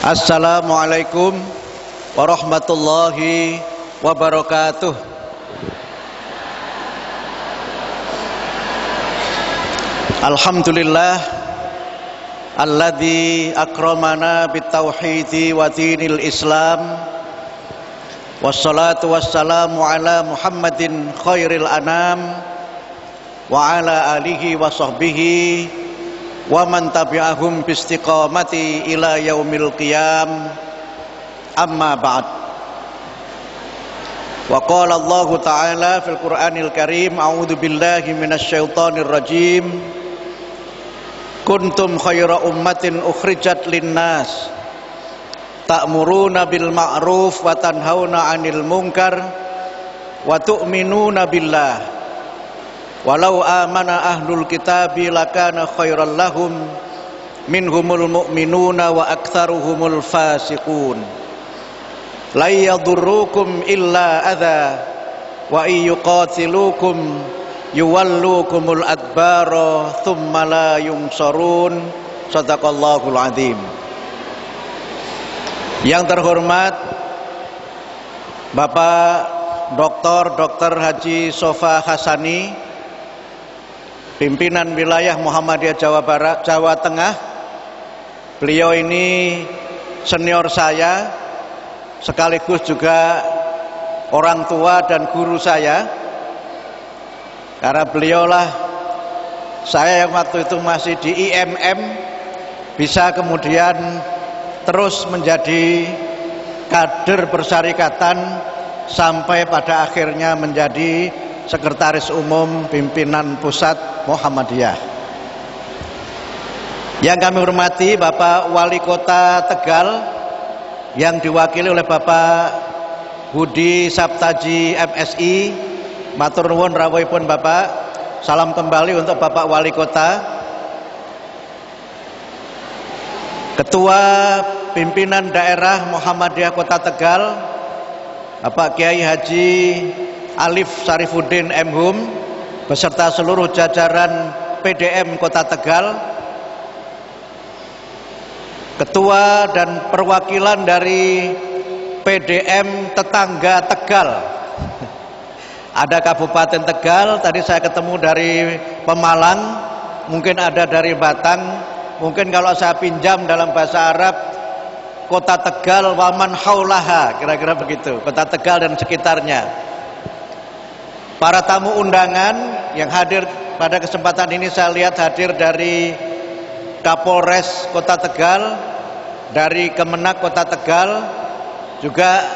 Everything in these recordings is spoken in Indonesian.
Assalamualaikum warahmatullahi wabarakatuh. Alhamdulillah alladzi akramana bitauhidi wa dinil Islam. Wassalatu wassalamu ala Muhammadin khairil anam wa ala alihi wa sahbihi wa man tabi'ahum biistiqamati ila yaumil qiyam. Amma ba'd. Wa qala Allah ta'ala fil Qur'anil Karim, a'udzu billahi minasy syaithanir rajim. Kuntum khaira ummatin ukhrijat linnas ta'muruna bil ma'ruf wa tanhauna 'anil munkar wa tu'minuna billah. Walau amana ahlul kitabi lakana khairal lahum minhumul mu'minuna wa aktsaruhumul fasiqun. La yadurrukum illa adza wa yuqatilukum yuwallukumul adbara thumma la yunsarun. Shadaqallahul azim. Yang terhormat Bapak Dr. Haji Sofa Hasani, pimpinan wilayah Muhammadiyah Jawa Barat, Jawa Tengah. Beliau ini senior saya, sekaligus juga orang tua dan guru saya. Karena beliaulah saya yang waktu itu masih di IMM bisa kemudian terus menjadi kader persyarikatan sampai pada akhirnya menjadi Sekretaris Umum Pimpinan Pusat Muhammadiyah. Yang kami hormati Bapak Wali Kota Tegal yang diwakili oleh Bapak Budi Saptaji MSI. Matur nuwun rawuhipun Bapak. Salam kembali untuk Bapak Wali Kota. Ketua Pimpinan Daerah Muhammadiyah Kota Tegal Bapak Kiai Haji Alif Syarifuddin M.Hum beserta seluruh jajaran PDM Kota Tegal, ketua dan perwakilan dari PDM tetangga Tegal. Ada Kabupaten Tegal, tadi saya ketemu dari Pemalang, mungkin ada dari Batang, mungkin kalau saya pinjam dalam bahasa Arab, Kota Tegal waman haulaha, kira-kira begitu, Kota Tegal dan sekitarnya. Para tamu undangan yang hadir pada kesempatan ini, saya lihat hadir dari Kapolres Kota Tegal, dari Kemenak Kota Tegal, juga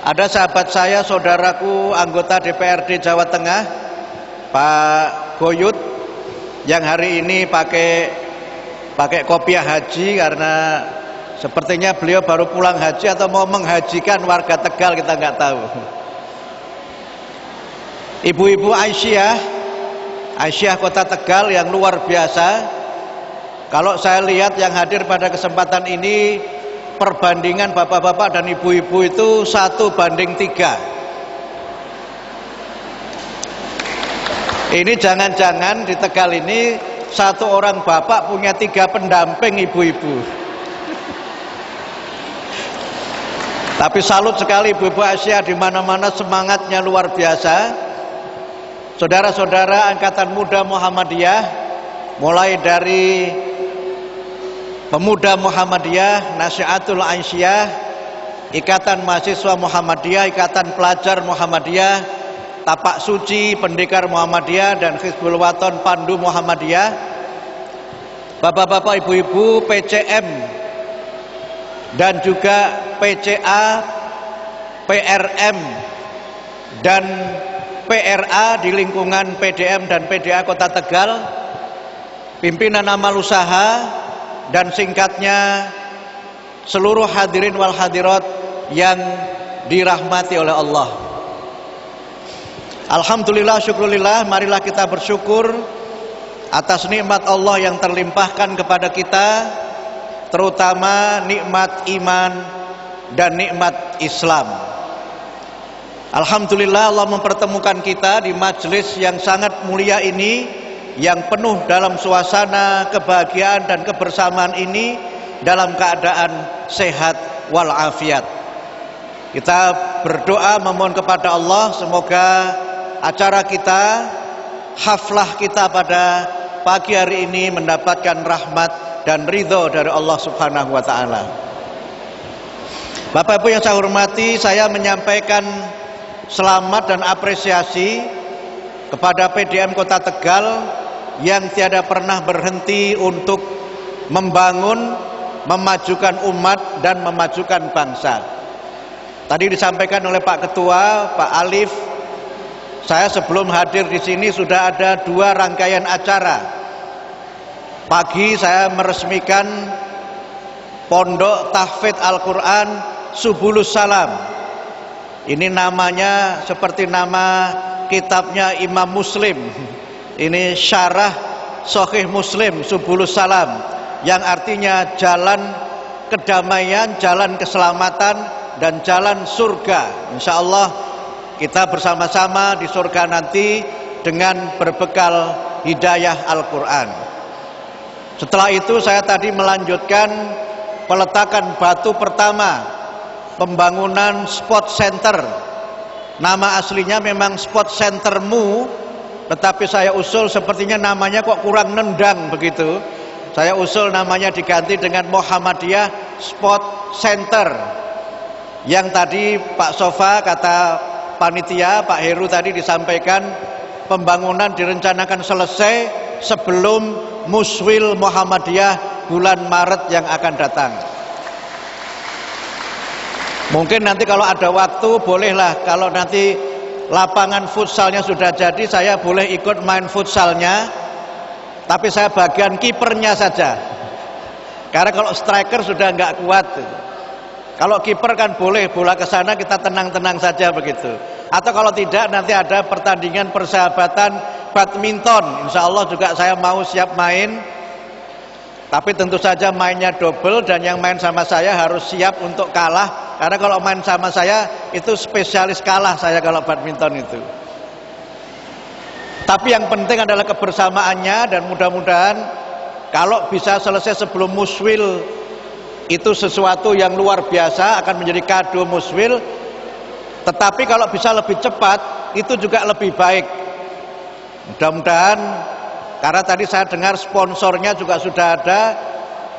ada sahabat saya, saudaraku anggota DPRD Jawa Tengah, Pak Goyut, yang hari ini pakai kopiah haji karena sepertinya beliau baru pulang haji atau mau menghajikan warga Tegal, kita nggak tahu. Ibu-ibu Aisyah Kota Tegal yang luar biasa. Kalau saya lihat yang hadir pada kesempatan ini, perbandingan bapak-bapak dan ibu-ibu itu 1:3. Ini jangan-jangan di Tegal ini satu orang bapak punya 3 pendamping ibu-ibu. Tapi salut sekali ibu-ibu Aisyah, di mana-mana semangatnya luar biasa. Saudara-saudara angkatan muda Muhammadiyah, mulai dari Pemuda Muhammadiyah, Nasihatul Aisyah, Ikatan Mahasiswa Muhammadiyah, Ikatan Pelajar Muhammadiyah, Tapak Suci Pendekar Muhammadiyah, dan Hizbul Waton Pandu Muhammadiyah, bapak-bapak, ibu-ibu, PCM, dan juga PCA, PRM, dan PRA di lingkungan PDM dan PDA Kota Tegal, pimpinan amal usaha, dan singkatnya seluruh hadirin wal hadirat yang dirahmati oleh Allah. Alhamdulillah, syukurillah, marilah kita bersyukur atas nikmat Allah yang terlimpahkan kepada kita, terutama nikmat iman dan nikmat Islam. Alhamdulillah, Allah mempertemukan kita di majelis yang sangat mulia ini, yang penuh dalam suasana kebahagiaan dan kebersamaan ini, dalam keadaan sehat walafiat. Kita berdoa memohon kepada Allah semoga acara kita, haflah kita pada pagi hari ini mendapatkan rahmat dan ridho dari Allah Subhanahu wa taala. Bapak Ibu yang saya hormati, saya menyampaikan selamat dan apresiasi kepada PDM Kota Tegal yang tiada pernah berhenti untuk membangun, memajukan umat dan memajukan bangsa. Tadi disampaikan oleh Pak Ketua, Pak Alif, saya sebelum hadir di sini sudah ada 2 rangkaian acara. Pagi saya meresmikan Pondok Tahfidz Al-Quran Subulus Salam. Ini namanya seperti nama kitabnya Imam Muslim. Ini syarah Sahih Muslim Subulus Salam, yang artinya jalan kedamaian, jalan keselamatan, dan jalan surga. Insya Allah kita bersama-sama di surga nanti dengan berbekal hidayah Al-Quran. Setelah itu saya tadi melanjutkan peletakan batu pertama pembangunan sport center. Nama aslinya memang sport centermu, tetapi saya usul sepertinya namanya kok kurang nendang begitu. Saya usul namanya diganti dengan Muhammadiyah Sport Center. Yang tadi Pak Sofa kata panitia, Pak Heru tadi disampaikan pembangunan direncanakan selesai sebelum Muswil Muhammadiyah bulan Maret yang akan datang. Mungkin nanti kalau ada waktu bolehlah, kalau nanti lapangan futsalnya sudah jadi, saya boleh ikut main futsalnya, tapi saya bagian kipernya saja. Karena kalau striker sudah nggak kuat. Kalau kiper kan boleh, bola ke sana kita tenang-tenang saja begitu. Atau kalau tidak nanti ada pertandingan persahabatan badminton. Insya Allah juga saya mau siap main. Tapi tentu saja mainnya double, dan yang main sama saya harus siap untuk kalah. Karena kalau main sama saya itu spesialis kalah saya kalau badminton itu. Tapi yang penting adalah kebersamaannya, dan mudah-mudahan kalau bisa selesai sebelum Muswil, itu sesuatu yang luar biasa, akan menjadi kado Muswil. Tetapi kalau bisa lebih cepat itu juga lebih baik. Mudah-mudahan, karena tadi saya dengar sponsornya juga sudah ada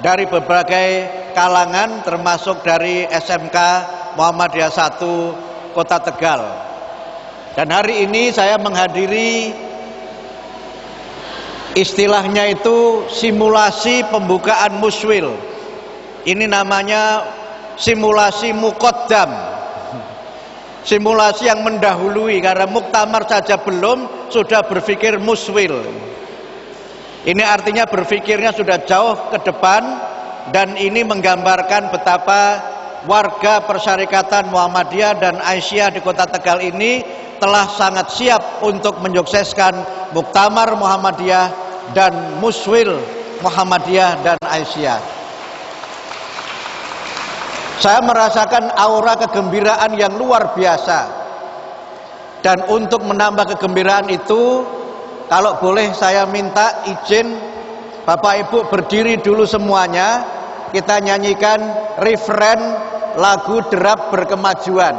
dari berbagai kalangan, termasuk dari SMK Muhammadiyah 1 Kota Tegal. Dan hari ini saya menghadiri istilahnya itu simulasi pembukaan Muswil. Ini namanya simulasi muqaddam, simulasi yang mendahului, karena muktamar saja belum sudah berpikir Muswil. Ini artinya berpikirnya sudah jauh ke depan, dan ini menggambarkan betapa warga Persyarikatan Muhammadiyah dan Aisyah di Kota Tegal ini telah sangat siap untuk menyukseskan Muktamar Muhammadiyah dan Muswil Muhammadiyah dan Aisyah. Saya merasakan aura kegembiraan yang luar biasa. Dan untuk menambah kegembiraan itu, kalau boleh saya minta izin Bapak Ibu berdiri dulu semuanya. Kita nyanyikan referen lagu Derap Berkemajuan.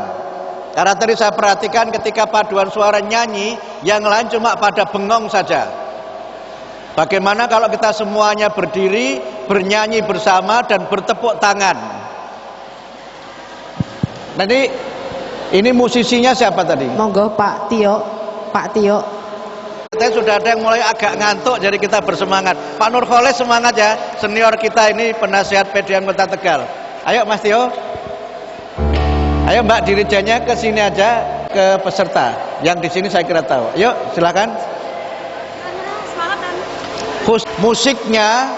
Karena tadi saya perhatikan ketika paduan suara nyanyi, yang lain cuma pada bengong saja. Bagaimana kalau kita semuanya berdiri, bernyanyi bersama dan bertepuk tangan? Nanti ini musisinya siapa tadi? Monggo Pak Tio, Pak Tio. Kita sudah ada yang mulai agak ngantuk, jadi kita bersemangat. Pak Nurkholis semangat ya, senior kita ini penasihat PDM Kota Tegal. Ayo Mas Tio. Ayo Mbak dirijennya ke sini aja, ke peserta. Yang di sini saya kira tahu. Ayo silakan. Musiknya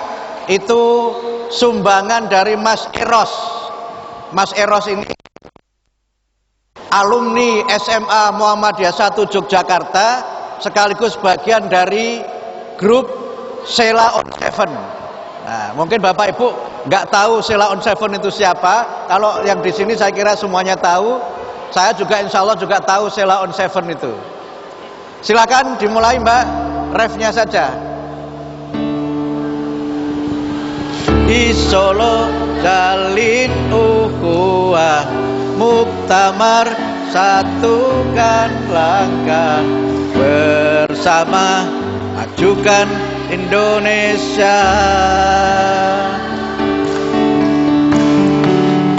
itu sumbangan dari Mas Eros. Mas Eros ini alumni SMA Muhammadiyah 1 Yogyakarta, sekaligus bagian dari grup Sheila on Seven. Nah, mungkin Bapak Ibu nggak tahu Sheila on Seven itu siapa. Kalau yang di sini saya kira semuanya tahu. Saya juga insya Allah juga tahu Sheila on Seven itu. Silakan dimulai Mbak, refnya saja. Di Solo jalin ukhuwah, muktamar satukan langkah, bersama majukan Indonesia.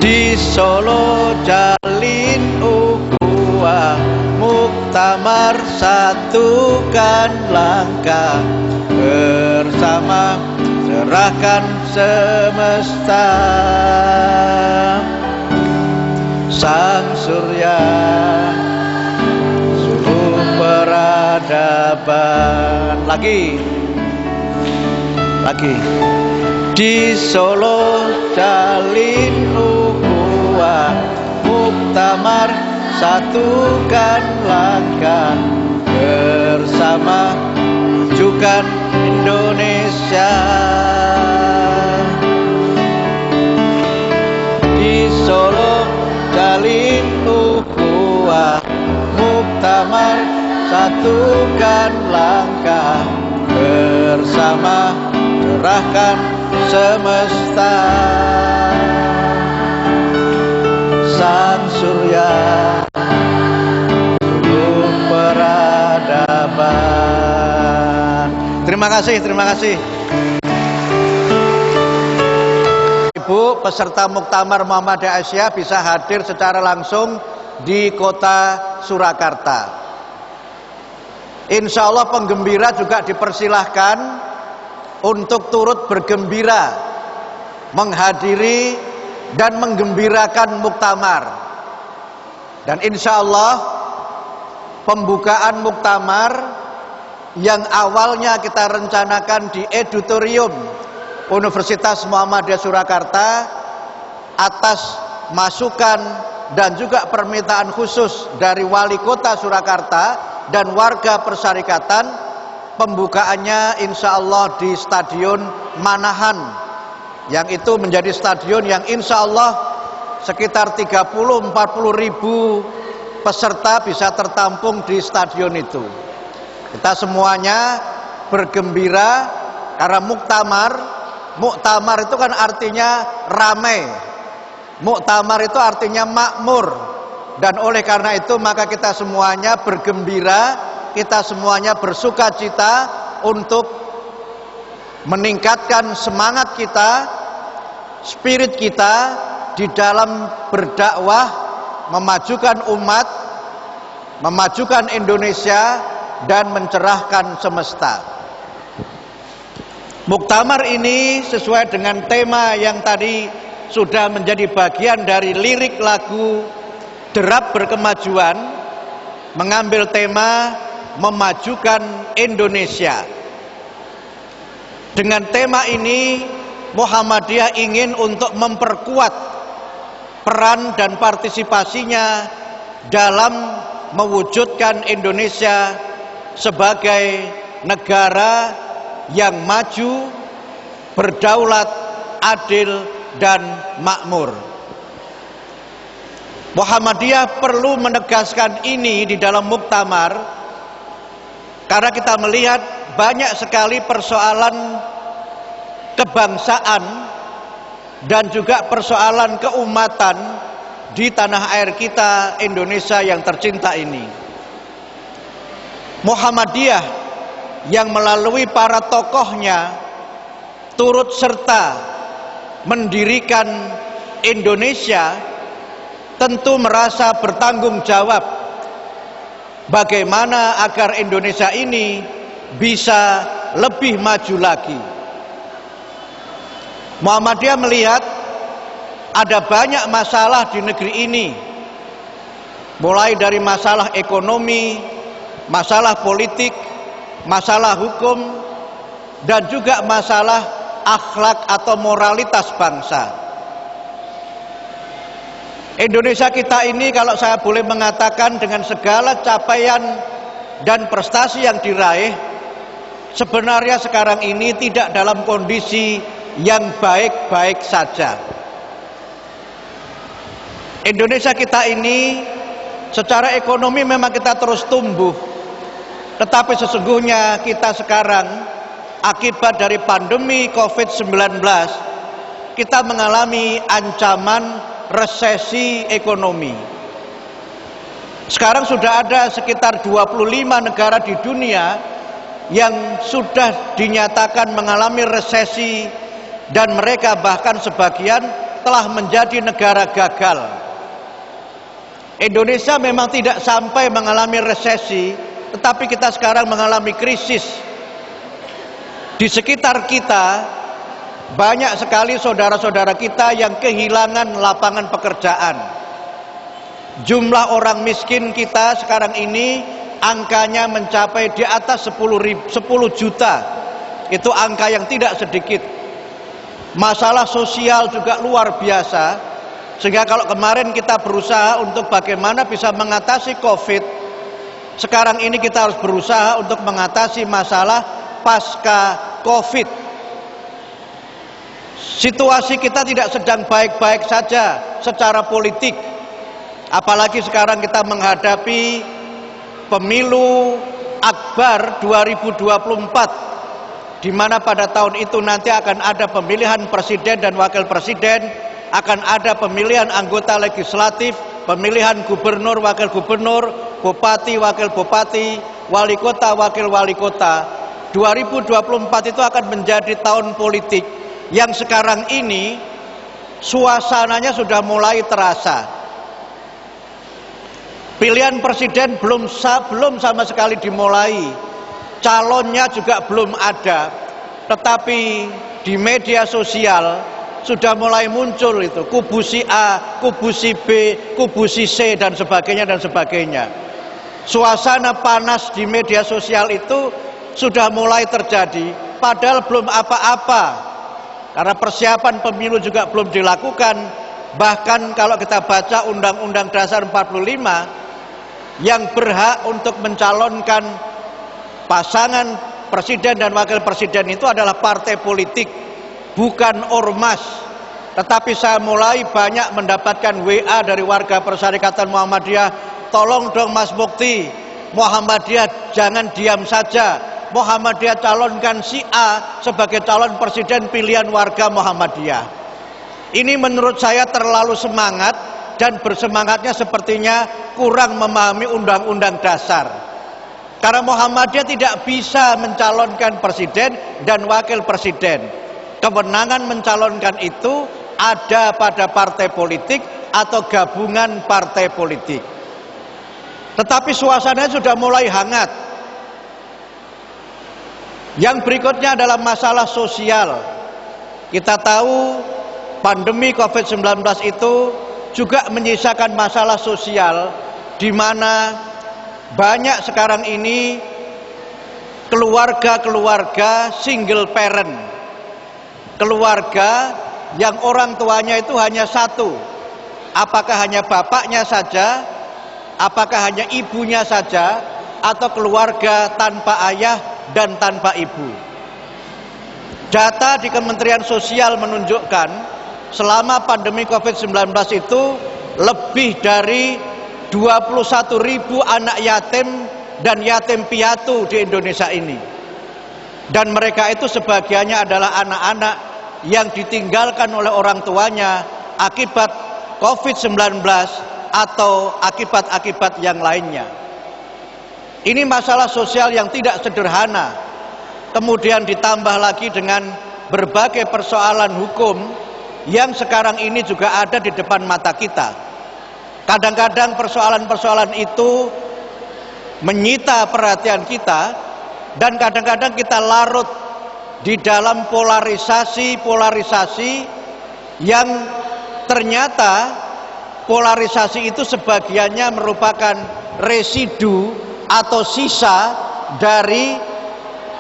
Di Solo jalin ukhuwah, muktamar satukan langkah, bersama serahkan semesta. Sang Surya suruh peradaban. Lagi di Solo jalin ukhuwah, muktamar satukan langkah, bersama majukan Indonesia. Di Solo jalin ukhuwah, muktamar satukan langkah, bersama serahkan semesta. Sang Surya suruh peradaban. Terima kasih. Ibu peserta Muktamar Muhammadiyah Asia bisa hadir secara langsung di kota Surakarta. Insya Allah penggembira juga dipersilahkan untuk turut bergembira menghadiri dan menggembirakan muktamar. Dan insya Allah pembukaan muktamar yang awalnya kita rencanakan di Edutorium Universitas Muhammadiyah Surakarta atas masukan dan juga permintaan khusus dari Wali Kota Surakarta dan warga persyarikatan, pembukaannya insya Allah di Stadion Manahan, yang itu menjadi stadion yang insya Allah sekitar 30-40 ribu peserta bisa tertampung di stadion itu. Kita semuanya bergembira karena muktamar itu kan artinya ramai, muktamar itu artinya makmur. Dan oleh karena itu maka kita semuanya bergembira, kita semuanya bersukacita untuk meningkatkan semangat kita, spirit kita di dalam berdakwah, memajukan umat, memajukan Indonesia, dan mencerahkan semesta. Muktamar ini sesuai dengan tema yang tadi sudah menjadi bagian dari lirik lagu Derap Berkemajuan, mengambil tema memajukan Indonesia. Dengan tema ini Muhammadiyah ingin untuk memperkuat peran dan partisipasinya dalam mewujudkan Indonesia sebagai negara yang maju, berdaulat, adil, dan makmur. Muhammadiyah perlu menegaskan ini di dalam muktamar karena kita melihat banyak sekali persoalan kebangsaan dan juga persoalan keumatan di tanah air kita Indonesia yang tercinta ini. Muhammadiyah yang melalui para tokohnya turut serta mendirikan Indonesia tentu merasa bertanggung jawab bagaimana agar Indonesia ini bisa lebih maju lagi. Muhammadiyah melihat ada banyak masalah di negeri ini, mulai dari masalah ekonomi, masalah politik, masalah hukum, dan juga masalah akhlak atau moralitas bangsa. Indonesia kita ini kalau saya boleh mengatakan dengan segala capaian dan prestasi yang diraih, sebenarnya sekarang ini tidak dalam kondisi yang baik-baik saja. Indonesia kita ini secara ekonomi memang kita terus tumbuh, tetapi sesungguhnya kita sekarang akibat dari pandemi COVID-19 kita mengalami ancaman resesi ekonomi. Sekarang sudah ada sekitar 25 negara di dunia yang sudah dinyatakan mengalami resesi, dan mereka bahkan sebagian telah menjadi negara gagal. Indonesia memang tidak sampai mengalami resesi, tetapi kita sekarang mengalami krisis. Di sekitar kita banyak sekali saudara-saudara kita yang kehilangan lapangan pekerjaan. Jumlah orang miskin kita sekarang ini angkanya mencapai di atas 10 juta. Itu angka yang tidak sedikit. Masalah sosial juga luar biasa. Sehingga kalau kemarin kita berusaha untuk bagaimana bisa mengatasi COVID, sekarang ini kita harus berusaha untuk mengatasi masalah pasca COVID. Situasi kita tidak sedang baik-baik saja secara politik. Apalagi sekarang kita menghadapi pemilu akbar 2024, di mana pada tahun itu nanti akan ada pemilihan presiden dan wakil presiden, akan ada pemilihan anggota legislatif, pemilihan gubernur, wakil gubernur, bupati, wakil bupati, wali kota, wakil wali kota. 2024 itu akan menjadi tahun politik yang sekarang ini suasananya sudah mulai terasa. Pilihan presiden belum sama sekali dimulai, calonnya juga belum ada, tetapi di media sosial sudah mulai muncul itu kubu si A, kubu si B, kubu si C, dan sebagainya dan sebagainya. Suasana panas di media sosial itu sudah mulai terjadi, padahal belum apa-apa, karena persiapan pemilu juga belum dilakukan. Bahkan kalau kita baca Undang-Undang Dasar 45, yang berhak untuk mencalonkan pasangan presiden dan wakil presiden itu adalah partai politik, bukan ormas. Tetapi saya mulai banyak mendapatkan WA dari warga Persyarikatan Muhammadiyah, tolong dong Mas Mukti, Muhammadiyah jangan diam saja, Muhammadiyah calonkan si A sebagai calon presiden pilihan warga Muhammadiyah. Ini menurut saya terlalu semangat, dan bersemangatnya sepertinya kurang memahami Undang-Undang Dasar. Karena Muhammadiyah tidak bisa mencalonkan presiden dan wakil presiden. Kewenangan mencalonkan itu ada pada partai politik atau gabungan partai politik. Tetapi suasananya sudah mulai hangat. Yang berikutnya adalah masalah sosial. Kita tahu pandemi COVID-19 itu juga menyisakan masalah sosial, di mana banyak sekarang ini keluarga-keluarga single parent, keluarga yang orang tuanya itu hanya satu. Apakah hanya bapaknya saja, apakah hanya ibunya saja, atau keluarga tanpa ayah dan tanpa ibu. Data di Kementerian Sosial menunjukkan selama pandemi COVID-19 itu lebih dari 21.000 anak yatim dan yatim piatu di Indonesia ini. Dan mereka itu sebagiannya adalah anak-anak yang ditinggalkan oleh orang tuanya akibat COVID-19 atau akibat-akibat yang lainnya. Ini masalah sosial yang tidak sederhana. Kemudian ditambah lagi dengan berbagai persoalan hukum yang sekarang ini juga ada di depan mata kita. Kadang-kadang persoalan-persoalan itu menyita perhatian kita, dan kadang-kadang kita larut di dalam polarisasi-polarisasi yang ternyata polarisasi itu sebagiannya merupakan residu atau sisa dari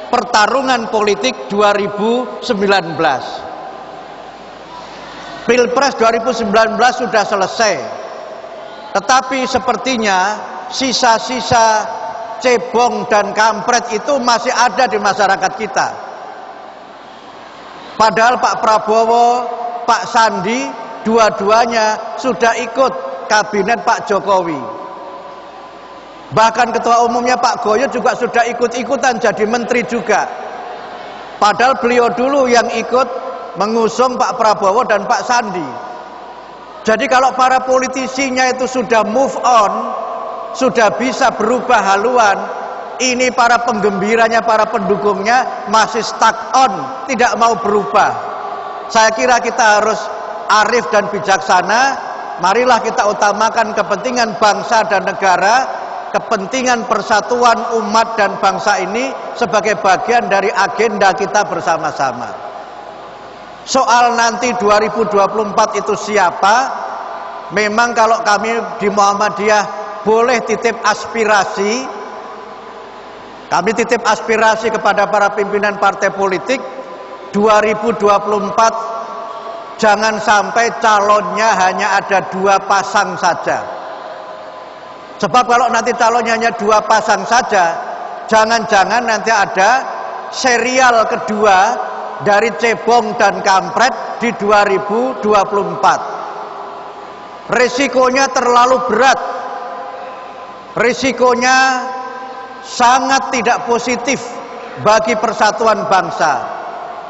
pertarungan politik 2019. Pilpres 2019 sudah selesai, tetapi sepertinya sisa-sisa cebong dan kampret itu masih ada di masyarakat kita. Padahal Pak Prabowo, Pak Sandi, dua-duanya sudah ikut kabinet Pak Jokowi. Bahkan ketua umumnya Pak Goyo juga sudah ikut-ikutan jadi menteri juga. Padahal beliau dulu yang ikut mengusung Pak Prabowo dan Pak Sandi. Jadi kalau para politisinya itu sudah move on, sudah bisa berubah haluan, ini para penggembiranya, para pendukungnya masih stuck on, tidak mau berubah. Saya kira kita harus arif dan bijaksana. Marilah kita utamakan kepentingan bangsa dan negara, kepentingan persatuan umat dan bangsa ini sebagai bagian dari agenda kita bersama-sama. Soal nanti 2024 itu siapa? Memang kalau kami di Muhammadiyah boleh titip aspirasi, kami titip aspirasi kepada para pimpinan partai politik, 2024 jangan sampai calonnya hanya ada 2 pasang saja. Sebab kalau nanti calonnya hanya 2 pasang saja, jangan-jangan nanti ada serial kedua dari cebong dan kampret di 2024. Risikonya terlalu berat. Risikonya sangat tidak positif bagi persatuan bangsa.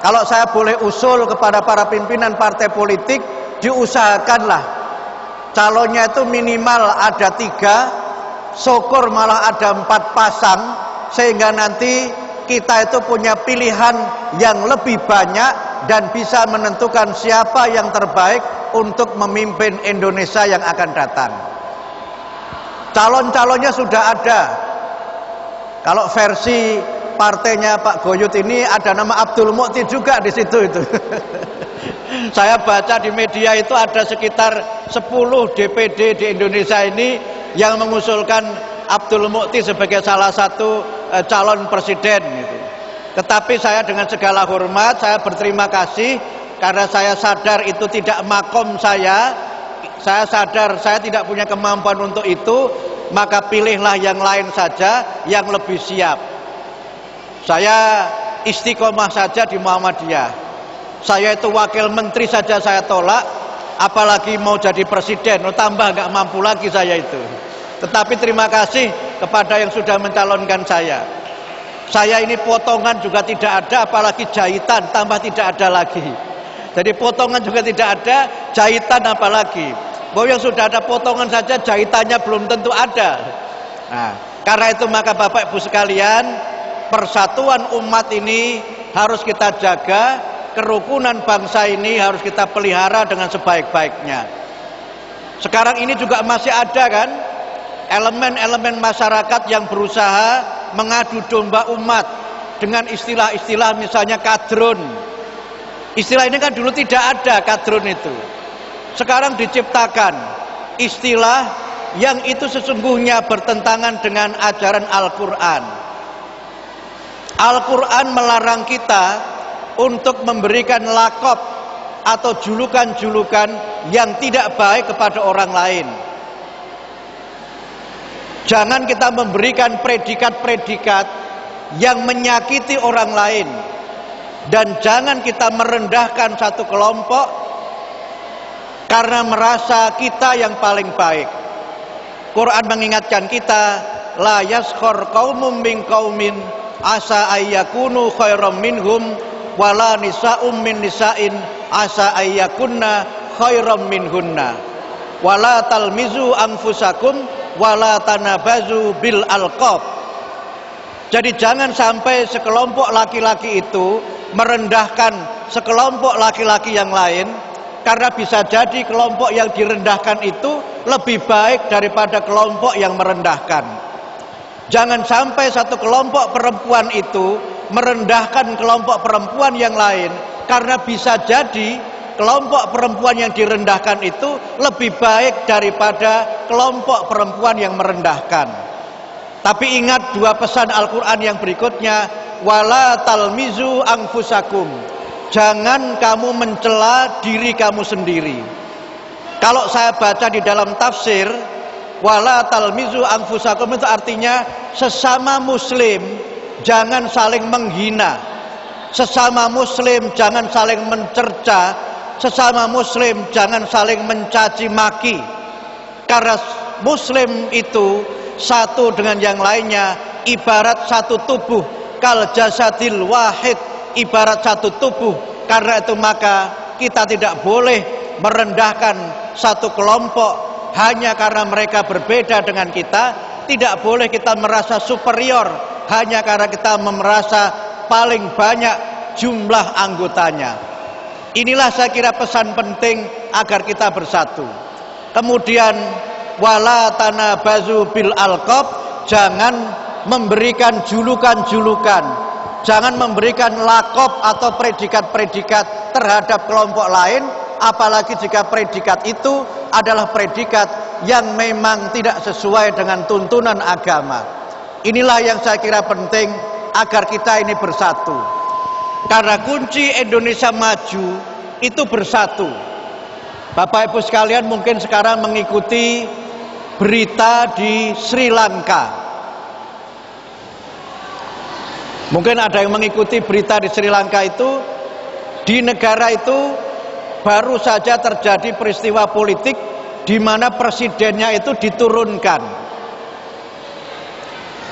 Kalau saya boleh usul kepada para pimpinan partai politik, diusahakanlah calonnya itu minimal ada 3, syukur malah ada 4 pasang, sehingga nanti kita itu punya pilihan yang lebih banyak dan bisa menentukan siapa yang terbaik untuk memimpin Indonesia yang akan datang. Calon-calonnya sudah ada. Kalau versi partainya Pak Goyut ini ada nama Abdul Mukti juga di situ itu. Saya baca di media itu ada sekitar 10 DPD di Indonesia ini yang mengusulkan Abdul Mukti sebagai salah satu calon presiden gitu. Tetapi saya dengan segala hormat, saya berterima kasih karena saya sadar itu tidak makom saya. Saya sadar saya tidak punya kemampuan untuk itu, maka pilihlah yang lain saja yang lebih siap. Saya istiqomah saja di Muhammadiyah. Saya itu wakil menteri saja saya tolak, apalagi mau jadi presiden, tambah nggak mampu lagi saya itu. Tetapi terima kasih kepada yang sudah mencalonkan saya. Saya ini potongan juga tidak ada, apalagi jahitan, tambah tidak ada lagi. Jadi potongan juga tidak ada, jahitan apalagi. Bahwa yang sudah ada potongan saja, jahitannya belum tentu ada. Nah, karena itu maka Bapak Ibu sekalian, persatuan umat ini harus kita jaga, kerukunan bangsa ini harus kita pelihara dengan sebaik-baiknya. Sekarang ini juga masih ada kan elemen-elemen masyarakat yang berusaha mengadu domba umat dengan istilah-istilah misalnya kadrun. Istilah ini kan dulu tidak ada, kadrun itu. Sekarang diciptakan istilah yang itu sesungguhnya bertentangan dengan ajaran Al-Quran. Al-Quran melarang kita untuk memberikan lakop atau julukan-julukan yang tidak baik kepada orang lain. Jangan kita memberikan predikat-predikat yang menyakiti orang lain. Dan jangan kita merendahkan satu kelompok karena merasa kita yang paling baik. Quran mengingatkan kita, la yaskhor qaumum min qaumin asa ayyakunu khairam minhum wala nisa'um min nisa'in asa ayyakunna khairam minhunna wala talmizu anfusakum wala tanabazu bil alqab. Jadi jangan sampai sekelompok laki-laki itu merendahkan sekelompok laki-laki yang lain, karena bisa jadi kelompok yang direndahkan itu lebih baik daripada kelompok yang merendahkan. Jangan sampai satu kelompok perempuan itu merendahkan kelompok perempuan yang lain, karena bisa jadi kelompok perempuan yang direndahkan itu lebih baik daripada kelompok perempuan yang merendahkan. Tapi ingat 2 pesan Al-Quran yang berikutnya, wala talmizu anfusakum. Jangan kamu mencela diri kamu sendiri. Kalau saya baca di dalam tafsir, wala talmizu anfusakum itu artinya sesama muslim jangan saling menghina, sesama muslim jangan saling mencerca, sesama muslim jangan saling mencaci maki. Karena muslim itu satu dengan yang lainnya ibarat satu tubuh, kal jasadil wahid, ibarat satu tubuh Karena itu maka kita tidak boleh merendahkan satu kelompok hanya karena mereka berbeda dengan kita. Tidak boleh kita merasa superior hanya karena kita merasa paling banyak jumlah anggotanya. Inilah saya kira pesan penting agar kita bersatu. Kemudian wala tanabazu bil alqab, jangan memberikan julukan-julukan, jangan memberikan lakop atau predikat-predikat terhadap kelompok lain, apalagi jika predikat itu adalah predikat yang memang tidak sesuai dengan tuntunan agama. Inilah yang saya kira penting agar kita ini bersatu. Karena kunci Indonesia maju itu bersatu. Bapak Ibu sekalian mungkin sekarang mengikuti berita di Sri Lanka. Mungkin ada yang mengikuti berita di Sri Lanka itu. Di negara itu baru saja terjadi peristiwa politik di mana presidennya itu diturunkan.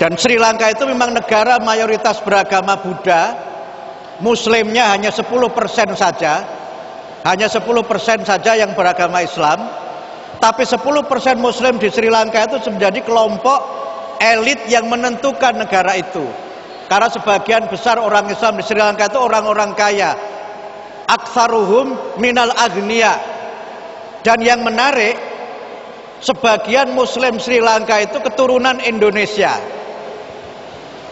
Dan Sri Lanka itu memang negara mayoritas beragama Buddha, Muslimnya hanya 10% saja. Hanya 10% saja yang beragama Islam. Tapi 10% Muslim di Sri Lanka itu menjadi kelompok elit yang menentukan negara itu. Karena sebagian besar orang Islam di Sri Lanka itu orang-orang kaya. Aktsaruhum minal agniya. Dan yang menarik, sebagian Muslim Sri Lanka itu keturunan Indonesia.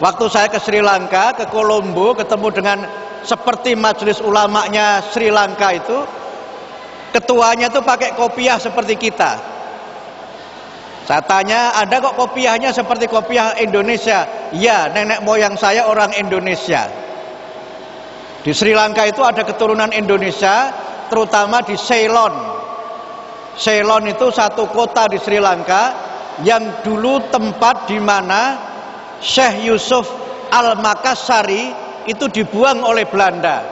Waktu saya ke Sri Lanka, ke Kolombo, ketemu dengan seperti majelis ulamanya Sri Lanka itu, ketuanya itu pakai kopiah seperti kita. Saya tanya, ada kok kopiahnya seperti kopiah Indonesia? Ya, nenek moyang saya orang Indonesia. Di Sri Lanka itu ada keturunan Indonesia, terutama di Ceylon. Ceylon itu satu kota di Sri Lanka yang dulu tempat di mana Syekh Yusuf Al-Makassari itu dibuang oleh Belanda.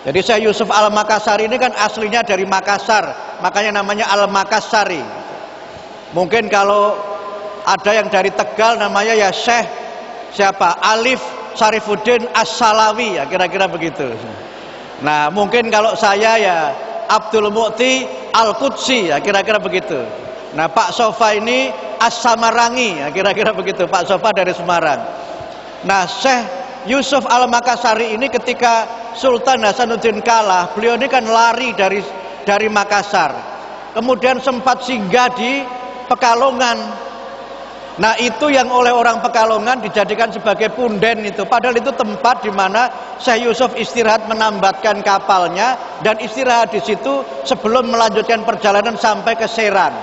Jadi Syekh Yusuf Al-Makassari ini kan aslinya dari Makassar, makanya namanya Al-Makassari. Mungkin kalau ada yang dari Tegal namanya ya Syekh siapa? Alif Syarifuddin As-Salawi, ya kira-kira begitu. Nah, mungkin kalau saya ya Abdul Mu'ti Al-Qudsi, ya kira-kira begitu. Nah, Pak Sofa ini As-Samarangi, ya kira-kira begitu. Pak Sofa dari Semarang. Nah, Syekh Yusuf Al-Makassari ini ketika Sultan Hasanuddin kalah, beliau ini kan lari dari Makassar. Kemudian sempat singgah di Pekalongan. Nah, itu yang oleh orang Pekalongan dijadikan sebagai punden itu. Padahal itu tempat di mana Syekh Yusuf istirahat menambatkan kapalnya dan istirahat di situ sebelum melanjutkan perjalanan sampai ke Serang.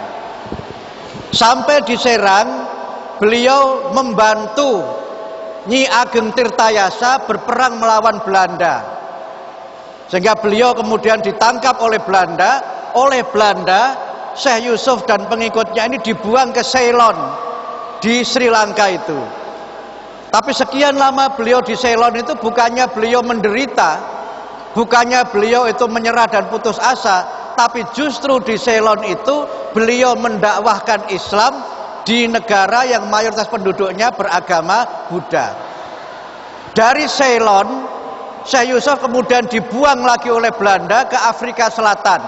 Sampai di Serang, beliau membantu Nyi Ageng Tirtayasa berperang melawan Belanda. Sehingga beliau kemudian ditangkap oleh Belanda. Oleh Belanda, Syekh Yusuf dan pengikutnya ini dibuang ke Ceylon di Sri Lanka itu. Tapi sekian lama beliau di Ceylon itu bukannya beliau menderita, bukannya beliau itu menyerah dan putus asa, tapi justru di Ceylon itu beliau mendakwahkan Islam di negara yang mayoritas penduduknya beragama Buddha. Dari Ceylon, Syekh Yusuf kemudian dibuang lagi oleh Belanda ke Afrika Selatan.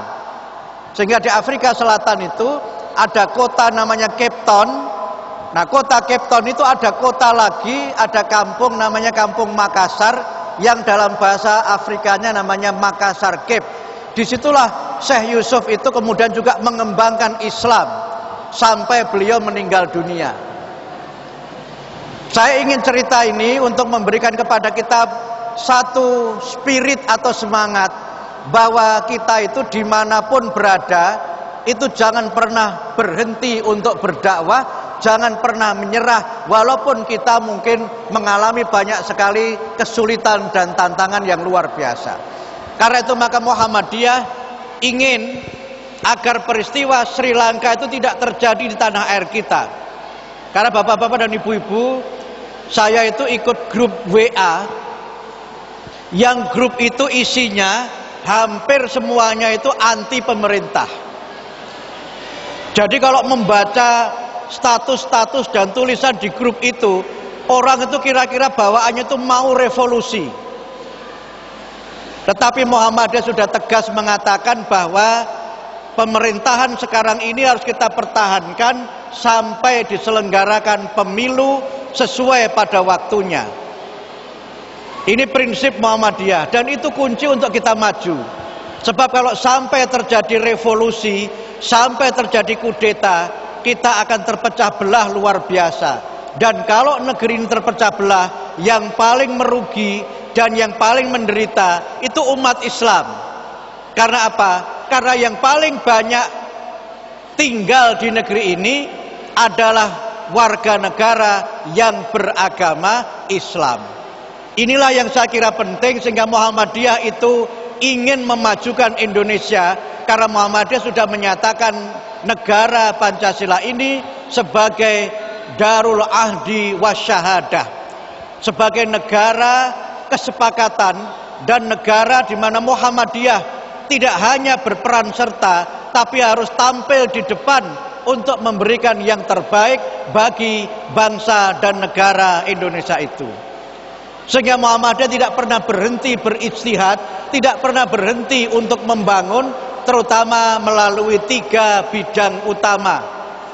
Sehingga di Afrika Selatan itu ada kota namanya Cape Town. Nah, kota Cape Town itu ada kota lagi, ada kampung namanya Kampung Makassar, yang dalam bahasa Afrikanya namanya Makassar Cape. Disitulah Syekh Yusuf itu kemudian juga mengembangkan Islam sampai beliau meninggal dunia. Saya ingin cerita ini untuk memberikan kepada kita satu spirit atau semangat bahwa kita itu dimanapun berada itu jangan pernah berhenti untuk berdakwah, jangan pernah menyerah walaupun kita mungkin mengalami banyak sekali kesulitan dan tantangan yang luar biasa. Karena itu maka Muhammadiyah ingin agar peristiwa Sri Lanka itu tidak terjadi di tanah air kita. Karena bapak-bapak dan ibu-ibu, saya itu ikut grup WA yang grup itu isinya hampir semuanya itu anti pemerintah. Jadi kalau membaca status-status dan tulisan di grup itu, orang itu kira-kira bawaannya itu mau revolusi. Tetapi Muhammadiyah sudah tegas mengatakan bahwa pemerintahan sekarang ini harus kita pertahankan sampai diselenggarakan pemilu sesuai pada waktunya. Ini prinsip Muhammadiyah dan itu kunci untuk kita maju. Sebab kalau sampai terjadi revolusi, sampai terjadi kudeta, kita akan terpecah belah luar biasa. Dan kalau negeri ini terpecah belah, yang paling merugi dan yang paling menderita itu umat Islam. Karena apa? Karena yang paling banyak tinggal di negeri ini adalah warga negara yang beragama Islam. Inilah yang saya kira penting, sehingga Muhammadiyah itu ingin memajukan Indonesia, karena Muhammadiyah sudah menyatakan negara Pancasila ini sebagai Darul Ahdi Wasyahadah, sebagai negara kesepakatan dan negara di mana Muhammadiyah tidak hanya berperan serta, tapi harus tampil di depan untuk memberikan yang terbaik bagi bangsa dan negara Indonesia itu. Sehingga Muhammadiyah tidak pernah berhenti berijtihad, tidak pernah berhenti untuk membangun, terutama melalui 3 bidang utama,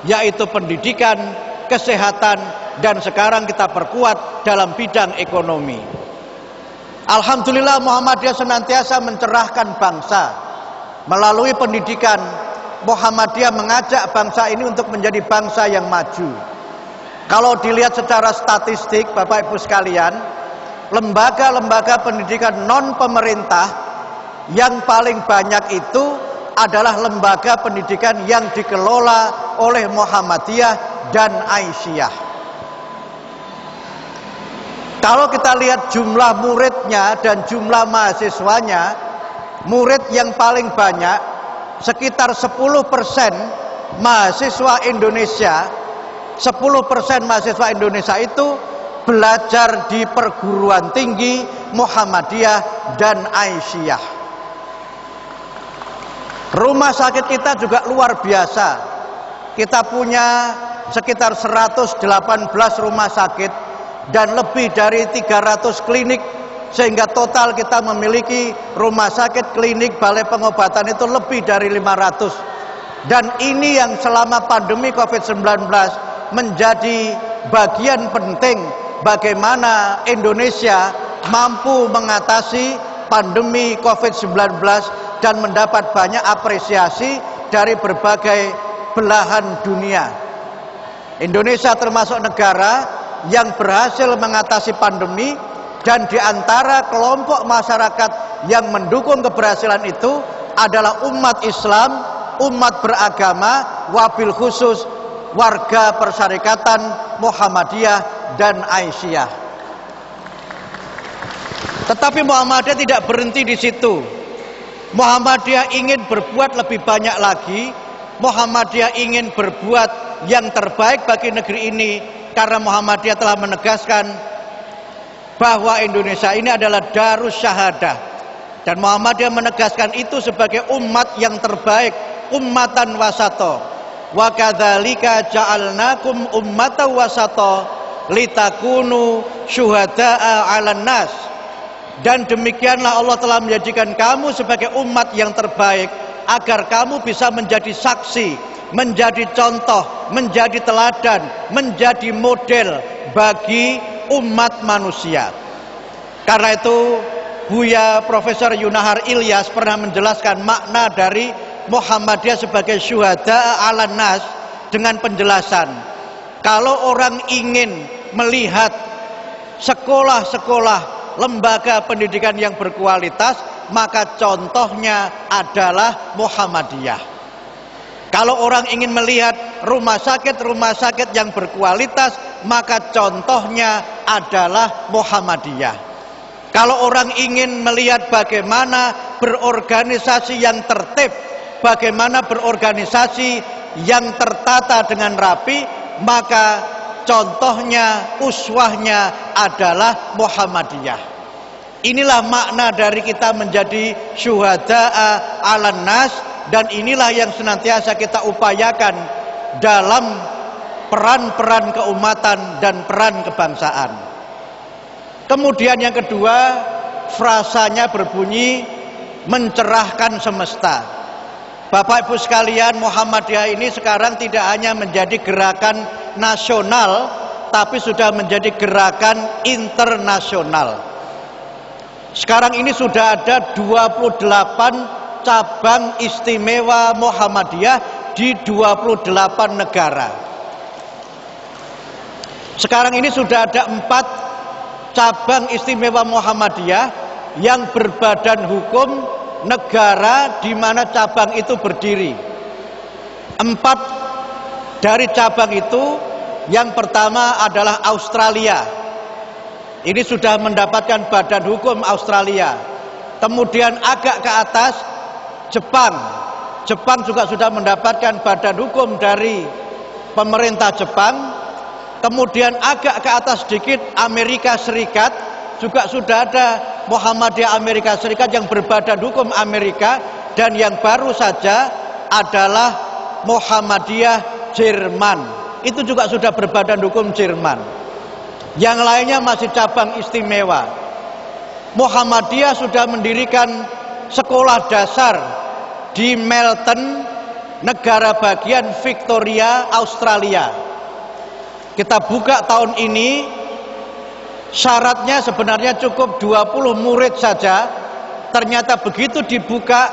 yaitu pendidikan, kesehatan, dan sekarang kita perkuat dalam bidang ekonomi. Alhamdulillah Muhammadiyah senantiasa mencerahkan bangsa. Melalui pendidikan, Muhammadiyah mengajak bangsa ini untuk menjadi bangsa yang maju. Kalau dilihat secara statistik, Bapak Ibu sekalian, lembaga-lembaga pendidikan non pemerintah yang paling banyak itu adalah lembaga pendidikan yang dikelola oleh Muhammadiyah dan Aisyah. Kalau kita lihat jumlah muridnya dan jumlah mahasiswanya, murid yang paling banyak sekitar 10% mahasiswa Indonesia, 10% mahasiswa Indonesia itu belajar di perguruan tinggi Muhammadiyah dan Aisyah. Rumah sakit kita juga luar biasa. Kita punya sekitar 118 rumah sakit dan lebih dari 300 klinik, sehingga total kita memiliki rumah sakit, klinik, balai pengobatan itu lebih dari 500. Dan ini yang selama pandemi COVID-19 menjadi bagian penting bagaimana Indonesia mampu mengatasi pandemi COVID-19 dan mendapat banyak apresiasi dari berbagai belahan dunia. Indonesia termasuk negara yang berhasil mengatasi pandemi, dan di antara kelompok masyarakat yang mendukung keberhasilan itu adalah umat Islam, umat beragama, wabil khusus warga persyarikatan Muhammadiyah dan Aisyah. Tetapi Muhammadiyah tidak berhenti di situ. Muhammadiyah ingin berbuat lebih banyak lagi. Muhammadiyah ingin berbuat yang terbaik bagi negeri ini, karena Muhammadiyah telah menegaskan bahwa Indonesia ini adalah Darus Syahadah, dan Muhammadiyah menegaskan itu sebagai umat yang terbaik, ummatan wasato. Wa kadzalika ja'alnakum ummatan wasato litakunu syuhada'a 'alan nas. Dan demikianlah Allah telah menjadikan kamu sebagai umat yang terbaik, agar kamu bisa menjadi saksi, menjadi contoh, menjadi teladan, menjadi model bagi umat manusia. Karena itu Buya Profesor Yunahar Ilyas pernah menjelaskan makna dari Muhammadiyah sebagai syuhada 'alan nas dengan penjelasan, kalau orang ingin melihat sekolah-sekolah, lembaga pendidikan yang berkualitas, maka contohnya adalah Muhammadiyah. Kalau orang ingin melihat rumah sakit yang berkualitas, maka contohnya adalah Muhammadiyah. Kalau orang ingin melihat bagaimana berorganisasi yang tertib, bagaimana berorganisasi yang tertata dengan rapi, maka contohnya, uswahnya adalah Muhammadiyah. Inilah makna dari kita menjadi syuhada'a 'alan nas, dan inilah yang senantiasa kita upayakan dalam peran-peran keumatan dan peran kebangsaan. Kemudian yang kedua, frasanya berbunyi mencerahkan semesta. Bapak Ibu sekalian, Muhammadiyah ini sekarang tidak hanya menjadi gerakan nasional, tapi sudah menjadi gerakan internasional. Sekarang ini sudah ada 28 cabang istimewa Muhammadiyah di 28 negara. Sekarang ini sudah ada 4 cabang istimewa Muhammadiyah yang berbadan hukum negara di mana cabang itu berdiri. 4 dari cabang itu, yang pertama adalah Australia. Ini sudah mendapatkan badan hukum Australia. Kemudian agak ke atas Jepang. Jepang juga sudah mendapatkan badan hukum dari pemerintah Jepang. Kemudian agak ke atas sedikit Amerika Serikat, juga sudah ada Muhammadiyah Amerika Serikat yang berbadan hukum Amerika. Dan yang baru saja adalah Muhammadiyah Jerman, itu juga sudah berbadan hukum Jerman. Yang lainnya masih cabang istimewa. Muhammadiyah sudah mendirikan sekolah dasar di Melton, negara bagian Victoria, Australia. Kita buka tahun ini, syaratnya sebenarnya cukup 20 murid saja. Ternyata begitu dibuka,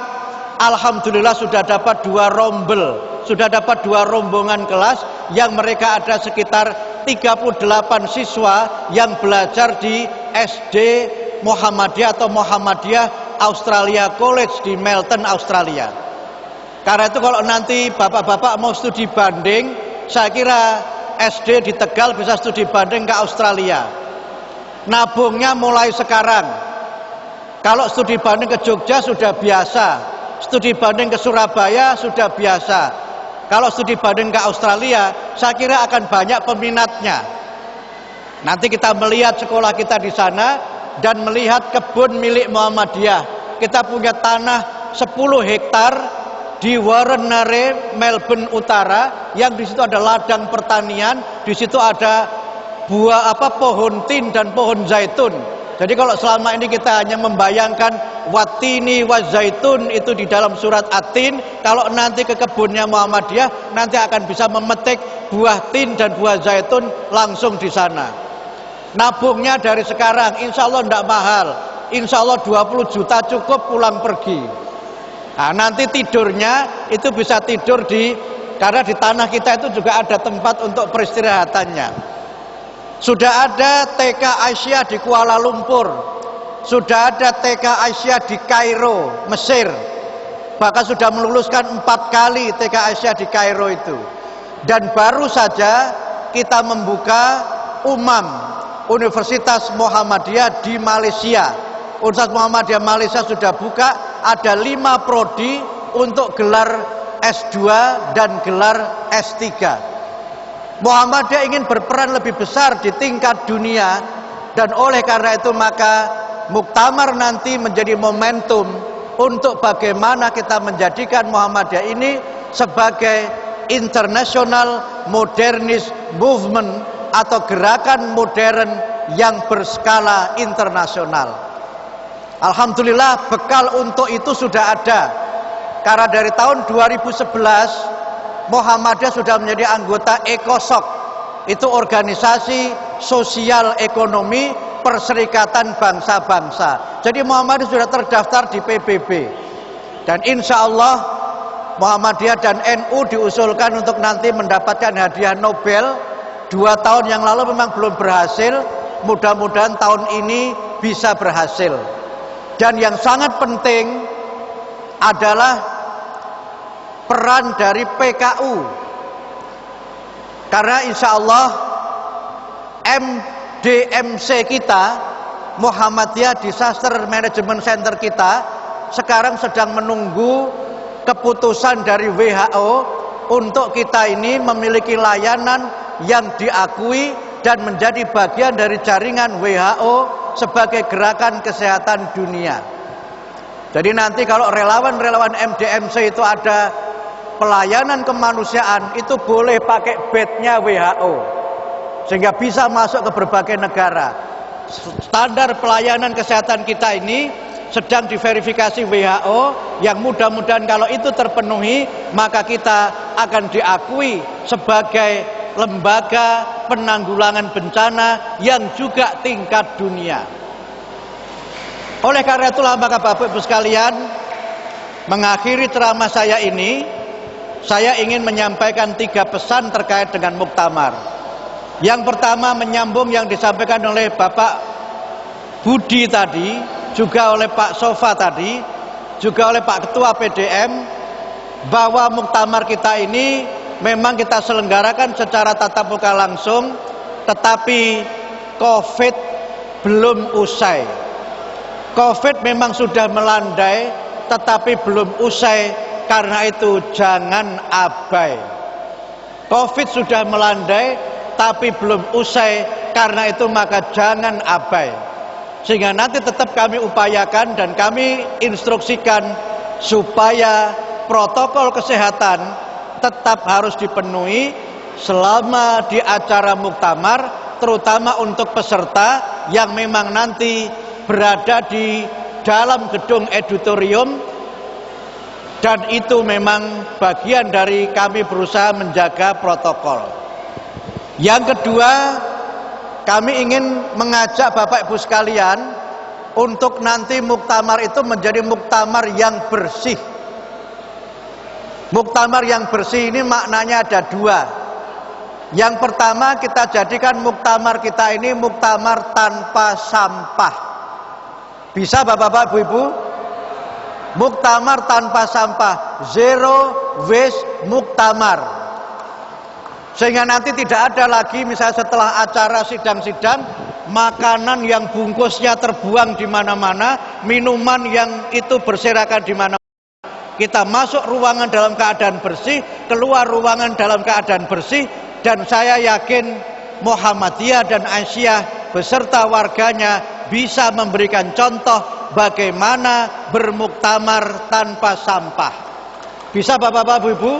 alhamdulillah sudah dapat 2 rombel, sudah dapat 2 rombongan kelas, yang mereka ada sekitar 38 siswa yang belajar di SD Muhammadiyah atau Muhammadiyah Australia College di Melton, Australia. Karena itu kalau nanti bapak-bapak mau studi banding, saya kira SD di Tegal bisa studi banding ke Australia. Nabungnya mulai sekarang. Kalau studi banding ke Jogja sudah biasa, studi banding ke Surabaya sudah biasa. Kalau studi banding ke Australia, saya kira akan banyak peminatnya. Nanti kita melihat sekolah kita di sana dan melihat kebun milik Muhammadiyah. Kita punya tanah 10 hektar di Warrenare, Melbourne Utara, yang di situ ada ladang pertanian, di situ ada pohon tin dan pohon zaitun. Jadi kalau selama ini kita hanya membayangkan watini wa zaitun itu di dalam surat At-Tin, kalau nanti ke kebunnya Muhammadiyah nanti akan bisa memetik buah tin dan buah zaitun langsung di sana. Nabungnya dari sekarang, insya Allah tidak mahal, insya Allah 20 juta cukup pulang pergi. Nah, nanti tidurnya itu bisa tidur karena di tanah kita itu juga ada tempat untuk peristirahatannya. Sudah ada TK Aisyah di Kuala Lumpur, sudah ada TK Aisyah di Kairo, Mesir. Bahkan sudah meluluskan 4 kali TK Aisyah di Kairo itu. Dan baru saja kita membuka Universitas Muhammadiyah di Malaysia. Universitas Muhammadiyah Malaysia sudah buka, ada 5 prodi untuk gelar S2 dan gelar S3. Muhammadiyah ingin berperan lebih besar di tingkat dunia, dan oleh karena itu maka muktamar nanti menjadi momentum untuk bagaimana kita menjadikan Muhammadiyah ini sebagai international modernist movement atau gerakan modern yang berskala internasional. Alhamdulillah bekal untuk itu sudah ada. Karena dari tahun 2011 Muhammadiyah sudah menjadi anggota ECOSOC. Itu organisasi sosial ekonomi Perserikatan Bangsa-Bangsa. Jadi Muhammadiyah sudah terdaftar di PBB. Dan insya Allah Muhammadiyah dan NU diusulkan untuk nanti mendapatkan hadiah Nobel. 2 tahun yang lalu memang belum berhasil. Mudah-mudahan tahun ini bisa berhasil. Dan yang sangat penting adalah peran dari PKU. Karena insya Allah MDMC kita, Muhammadiyah Disaster Management Center kita, sekarang sedang menunggu keputusan dari WHO untuk kita ini memiliki layanan yang diakui dan menjadi bagian dari jaringan WHO sebagai gerakan kesehatan dunia. Jadi nanti kalau relawan-relawan MDMC itu ada pelayanan kemanusiaan, itu boleh pakai badge-nya WHO sehingga bisa masuk ke berbagai negara. standar pelayanan kesehatan kita ini sedang diverifikasi WHO, yang mudah-mudahan kalau itu terpenuhi maka kita akan diakui sebagai lembaga penanggulangan bencana yang juga tingkat dunia. Oleh karena itulah maka Bapak Ibu sekalian, mengakhiri ceramah saya ini, saya ingin menyampaikan 3 pesan terkait dengan muktamar. Yang pertama, menyambung yang disampaikan oleh Bapak Budi tadi, juga oleh Pak Sofa tadi, juga oleh Pak Ketua PDM, bahwa muktamar kita ini memang kita selenggarakan secara tatap muka langsung, tetapi COVID belum usai. COVID memang sudah melandai, tetapi belum usai. Karena itu jangan abai. COVID sudah melandai, tapi belum usai. Karena itu maka jangan abai. Sehingga nanti tetap kami upayakan dan kami instruksikan supaya protokol kesehatan tetap harus dipenuhi selama di acara muktamar, terutama untuk peserta yang memang nanti berada di dalam gedung auditorium, dan itu memang bagian dari kami berusaha menjaga protokol. Yang kedua, kami ingin mengajak Bapak Ibu sekalian untuk nanti muktamar itu menjadi muktamar yang bersih. Muktamar yang bersih ini maknanya ada 2. Yang pertama, kita jadikan muktamar kita ini muktamar tanpa sampah. Bisa Bapak-Bapak, Ibu-Ibu? Muktamar tanpa sampah, zero waste muktamar. Sehingga nanti tidak ada lagi misalnya setelah acara sidang-sidang makanan yang bungkusnya terbuang di mana-mana, minuman yang itu berserakan di mana-mana. Kita masuk ruangan dalam keadaan bersih, keluar ruangan dalam keadaan bersih, dan saya yakin Muhammadiyah dan Aisyah beserta warganya bisa memberikan contoh bagaimana bermuktamar tanpa sampah. Bisa Bapak-Bapak, Ibu-Ibu?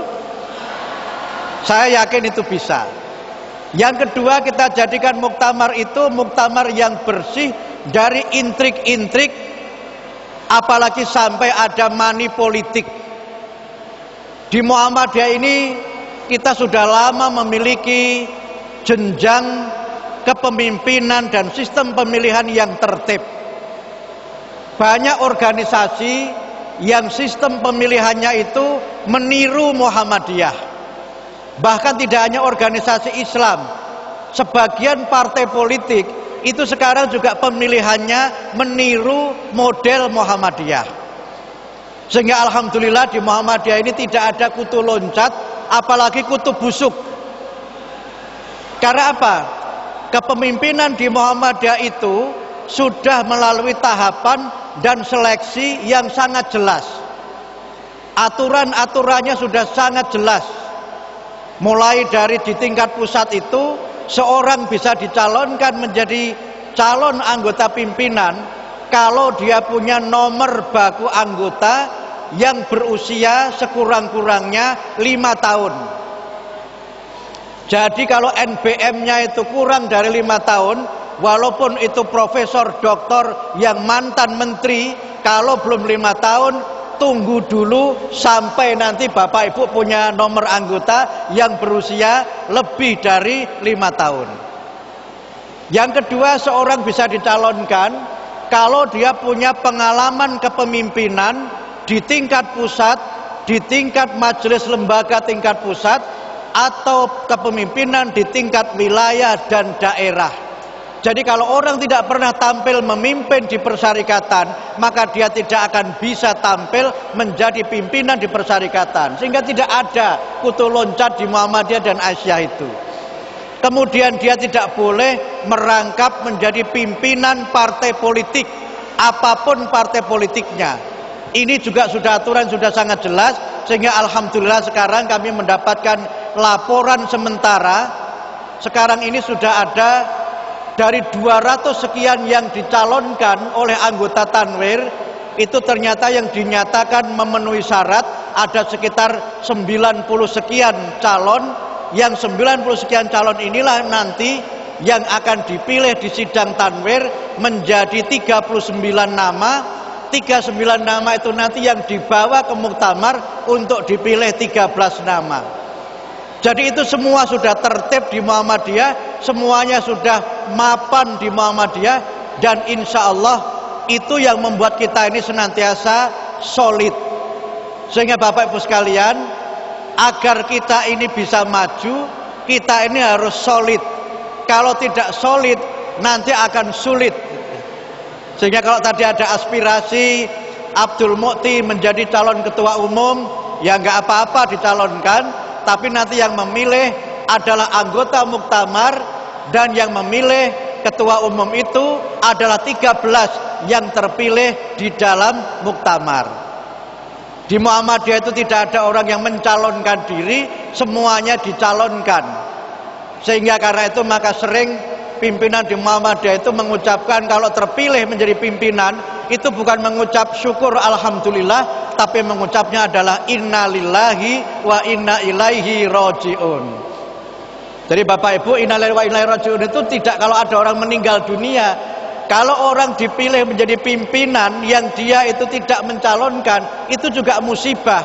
Saya yakin itu bisa. Yang kedua, kita jadikan muktamar itu muktamar yang bersih dari intrik-intrik, apalagi sampai ada money politik. Di Muhammadiyah ini kita sudah lama memiliki jenjang kepemimpinan dan sistem pemilihan yang tertib. Banyak organisasi yang sistem pemilihannya itu meniru Muhammadiyah. Bahkan tidak hanya organisasi Islam, sebagian partai politik itu sekarang juga pemilihannya meniru model Muhammadiyah. Sehingga alhamdulillah di Muhammadiyah ini tidak ada kutu loncat, apalagi kutu busuk. Karena apa? Kepemimpinan di Muhammadiyah itu sudah melalui tahapan dan seleksi yang sangat jelas. Aturan-aturannya sudah sangat jelas. Mulai dari di tingkat pusat itu seorang bisa dicalonkan menjadi calon anggota pimpinan kalau dia punya nomor baku anggota yang berusia sekurang-kurangnya 5 tahun. Jadi kalau NBM-nya itu kurang dari 5 tahun, walaupun itu profesor, doktor yang mantan menteri, kalau belum 5 tahun, tunggu dulu sampai nanti Bapak Ibu punya nomor anggota yang berusia lebih dari 5 tahun. Yang kedua, seorang bisa dicalonkan kalau dia punya pengalaman kepemimpinan di tingkat pusat, di tingkat majelis lembaga tingkat pusat, atau kepemimpinan di tingkat wilayah dan daerah. Jadi kalau orang tidak pernah tampil memimpin di persyarikatan, maka dia tidak akan bisa tampil menjadi pimpinan di persyarikatan. Sehingga tidak ada kutu loncat di Muhammadiyah dan Aisyah itu. Kemudian dia tidak boleh merangkap menjadi pimpinan partai politik, apapun partai politiknya. Ini juga sudah aturan sudah sangat jelas, sehingga alhamdulillah sekarang kami mendapatkan laporan sementara. Sekarang ini sudah ada dari 200 sekian yang dicalonkan oleh anggota Tanwir, itu ternyata yang dinyatakan memenuhi syarat ada sekitar 90 sekian calon. Yang 90 sekian calon inilah nanti yang akan dipilih di sidang tanwir menjadi 39 nama. 39 nama itu nanti yang dibawa ke muktamar untuk dipilih 13 nama. Jadi itu semua sudah tertib di Muhammadiyah, semuanya sudah mapan di Muhammadiyah, dan insya Allah itu yang membuat kita ini senantiasa solid. Sehingga Bapak Ibu sekalian, agar kita ini bisa maju, kita ini harus solid. Kalau tidak solid, nanti akan sulit. Sehingga kalau tadi ada aspirasi Abdul Mukti menjadi calon ketua umum, ya nggak apa-apa dicalonkan, tapi nanti yang memilih adalah anggota muktamar, dan yang memilih ketua umum itu adalah 13 yang terpilih di dalam muktamar. Di Muhammadiyah itu tidak ada orang yang mencalonkan diri, semuanya dicalonkan. Sehingga karena itu maka sering pimpinan di Muhammadiyah itu mengucapkan kalau terpilih menjadi pimpinan itu bukan mengucap syukur alhamdulillah, tapi mengucapnya adalah innalillahi wa inna ilaihi rajiun. Jadi Bapak Ibu, innalillahi wa inna ilaihi rajiun itu tidak kalau ada orang meninggal dunia. Kalau orang dipilih menjadi pimpinan yang dia itu tidak mencalonkan, itu juga musibah.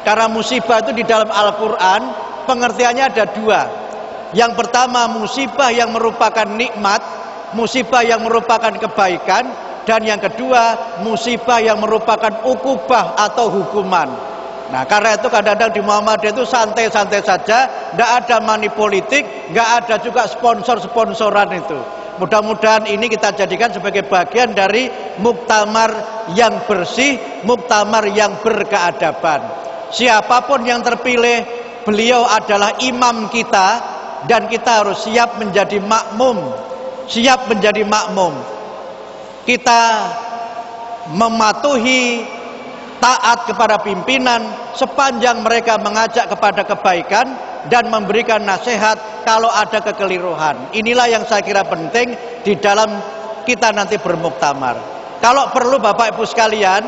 Karena musibah itu di dalam Al-Quran pengertiannya ada dua. Yang pertama musibah yang merupakan nikmat, musibah yang merupakan kebaikan, dan yang kedua musibah yang merupakan ukubah atau hukuman. Nah karena itu kadang-kadang di Muhammadiyah itu santai-santai saja, tidak ada money politik, nggak ada juga sponsor-sponsoran itu. Mudah-mudahan ini kita jadikan sebagai bagian dari muktamar yang bersih, muktamar yang berkeadaban. Siapapun yang terpilih, beliau adalah imam kita, dan kita harus siap menjadi makmum. Siap menjadi makmum. Kita mematuhi, taat kepada pimpinan sepanjang mereka mengajak kepada kebaikan dan memberikan nasihat kalau ada kekeliruan. Inilah yang saya kira penting di dalam kita nanti bermuktamar. Kalau perlu Bapak Ibu sekalian,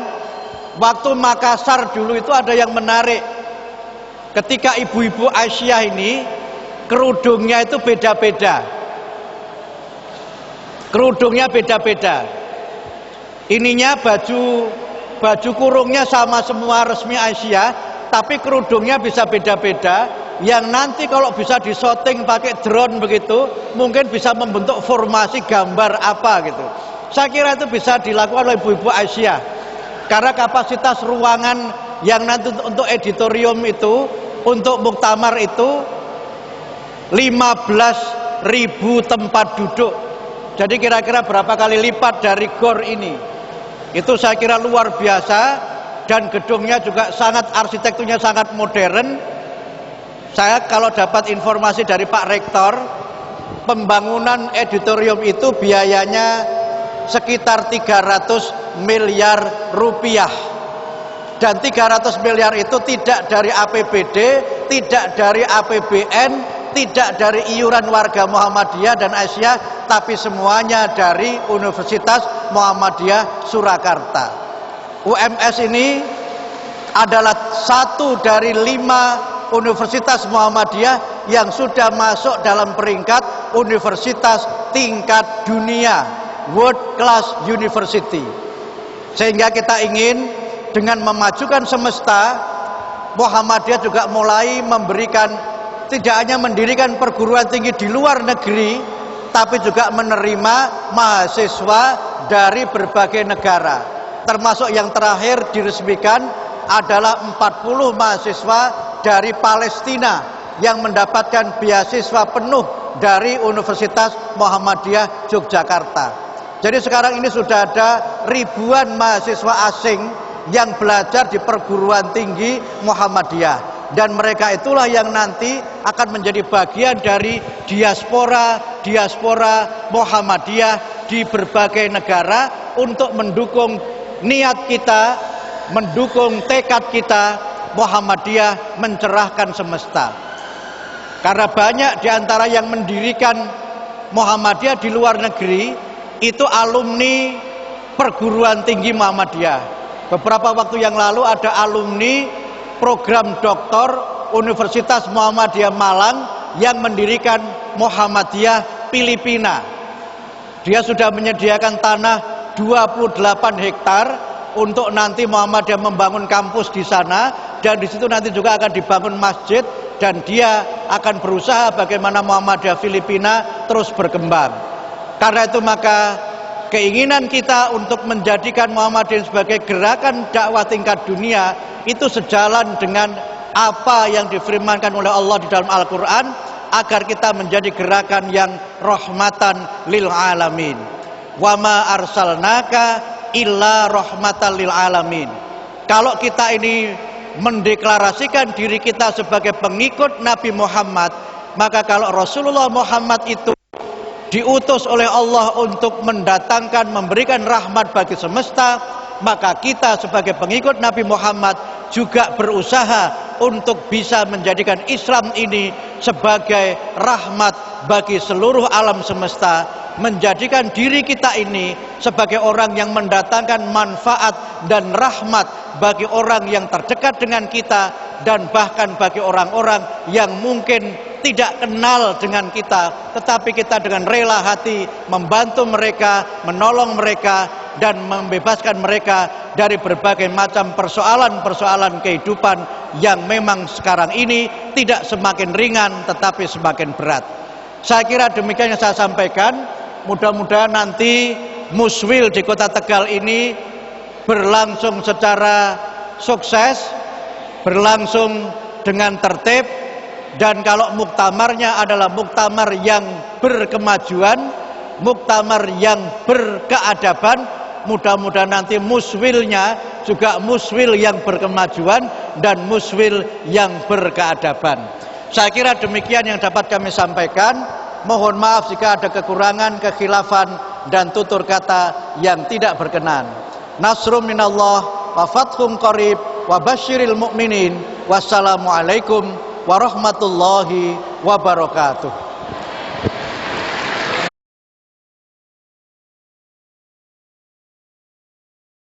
waktu Makassar dulu itu ada yang menarik. Ketika ibu-ibu Aisyah ini kerudungnya itu beda-beda. Kerudungnya beda-beda. Ininya baju kurungnya sama semua resmi Aisyah, tapi kerudungnya bisa beda-beda. Yang nanti kalau bisa disyuting pakai drone begitu, mungkin bisa membentuk formasi gambar apa gitu. Saya kira itu bisa dilakukan oleh ibu-ibu Aisyah. Karena kapasitas ruangan yang nanti untuk editorium itu, untuk muktamar itu 15.000 tempat duduk. Jadi kira-kira berapa kali lipat dari GOR ini. Itu saya kira luar biasa, dan gedungnya juga sangat, arsitekturnya sangat modern. Saya kalau dapat informasi dari Pak Rektor, pembangunan editorium itu biayanya sekitar 300 miliar rupiah. Dan 300 miliar itu tidak dari APBD, tidak dari APBN, tidak dari iuran warga Muhammadiyah dan Aisyah, tapi semuanya dari Universitas Muhammadiyah Surakarta. UMS ini adalah satu dari 5 universitas Muhammadiyah yang sudah masuk dalam peringkat universitas tingkat dunia, world class university. Sehingga kita ingin dengan memajukan semesta, Muhammadiyah juga mulai memberikan, tidak hanya mendirikan perguruan tinggi di luar negeri, tapi juga menerima mahasiswa dari berbagai negara. Termasuk yang terakhir diresmikan adalah 40 mahasiswa dari Palestina yang mendapatkan beasiswa penuh dari Universitas Muhammadiyah Yogyakarta. Jadi sekarang ini sudah ada ribuan mahasiswa asing yang belajar di perguruan tinggi Muhammadiyah. Dan mereka itulah yang nanti akan menjadi bagian dari diaspora Muhammadiyah di berbagai negara untuk mendukung niat kita, mendukung tekad kita, Muhammadiyah mencerahkan semesta. Karena banyak diantara yang mendirikan Muhammadiyah di luar negeri itu alumni perguruan tinggi Muhammadiyah. Beberapa waktu yang lalu ada alumni program doktor Universitas Muhammadiyah Malang yang mendirikan Muhammadiyah Filipina. Dia sudah menyediakan tanah 28 hektar untuk nanti Muhammadiyah membangun kampus di sana, dan di situ nanti juga akan dibangun masjid, dan dia akan berusaha bagaimana Muhammadiyah Filipina terus berkembang. Karena itu maka keinginan kita untuk menjadikan Muhammadiyah sebagai gerakan dakwah tingkat dunia itu sejalan dengan apa yang difirmankan oleh Allah di dalam Al-Quran, agar kita menjadi gerakan yang rahmatan lil alamin. Wa ma arsalnaka illa rahmatan lil alamin. Kalau kita ini mendeklarasikan diri kita sebagai pengikut Nabi Muhammad, maka kalau Rasulullah Muhammad itu diutus oleh Allah untuk mendatangkan, memberikan rahmat bagi semesta, maka kita sebagai pengikut Nabi Muhammad juga berusaha untuk bisa menjadikan Islam ini sebagai rahmat bagi seluruh alam semesta, menjadikan diri kita ini sebagai orang yang mendatangkan manfaat dan rahmat bagi orang yang terdekat dengan kita, dan bahkan bagi orang-orang yang mungkin tidak kenal dengan kita, tetapi kita dengan rela hati membantu mereka, menolong mereka, dan membebaskan mereka dari berbagai macam persoalan-persoalan kehidupan yang memang sekarang ini tidak semakin ringan tetapi semakin berat. Saya kira demikian yang saya sampaikan. Mudah-mudahan nanti Muswil di Kota Tegal ini berlangsung secara sukses, berlangsung dengan tertib, dan kalau muktamarnya adalah muktamar yang berkemajuan, muktamar yang berkeadaban, mudah-mudahan nanti muswilnya juga muswil yang berkemajuan dan muswil yang berkeadaban. Saya kira demikian yang dapat kami sampaikan. Mohon maaf jika ada kekurangan, kekhilafan, dan tutur kata yang tidak berkenan. Nasrum minallah wa fathum qarib wa basyiril mu'minin. Wassalamualaikum warahmatullahi wabarakatuh.